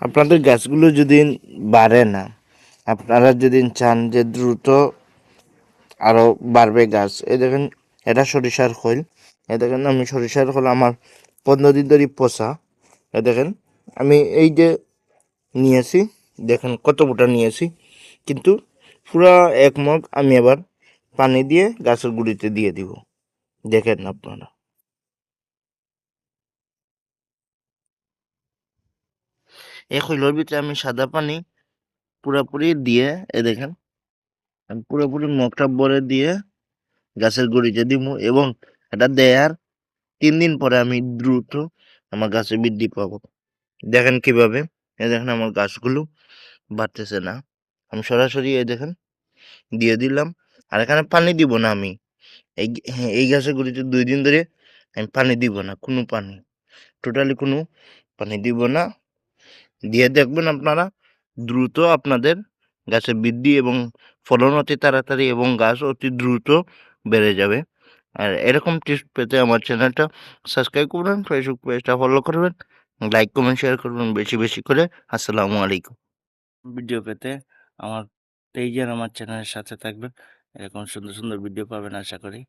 আপনাদের গাছগুলো যদি বাড়ে না, আপনারা যদি চান যে দ্রুত আরও বাড়বে গাছ, এই দেখেন এটা সরিষার খৈল। এ দেখেন আমি সরিষার খোল আমার 15 দিন ধরে পচা। এ দেখেন আমি এই যে নিয়েছি, দেখেন কত মোটা নিয়েছি, কিন্তু পুরা 1 মগ আমি আবার পানি দিয়ে গাছের গুঁড়িতে দিয়ে দিব। দেখেন আপনারা, এই খৈলের ভিতরে আমি সাদা পানি পুরাপুরি দিয়ে, এ দেখেন আমি পুরোপুরি মগটা ভরে দিয়ে গাছের গুঁড়িতে দিব, এবং এটা দেয়ার 3 দিন পরে আমি দ্রুত আমার গাছে বৃদ্ধি পাবো। দেখেন কিভাবে, এই দেখেন আমার গাছগুলো বাড়তেছে না। আমি সরাসরি এই দেখেন দিয়ে দিলাম। আর এখানে পানি দিব না আমি, এই গাছের গুঁড়িতে 2 দিন ধরে আমি পানি দিব না, কোনো পানি, টোটালি কোনো পানি দিব না। দিয়ে দেখবেন আপনারা দ্রুত আপনাদের গাছের বৃদ্ধি এবং ফলন অতি তাড়াতাড়ি এবং গাছ অতি দ্রুত বেড়ে যাবে। আর এরকম টিপস পেতে আমার চ্যানেলটা সাবস্ক্রাইব করবেন, ফেসবুক পেজটা ফলো করবেন, লাইক কমেন্ট শেয়ার করবেন বেশি বেশি করে। আসসালামু আলাইকুম। ভিডিও পেতে আমার পেজ আর আমার চ্যানেলের সাথে থাকবেন, এরকম সুন্দর সুন্দর ভিডিও পাবেন আশা করি।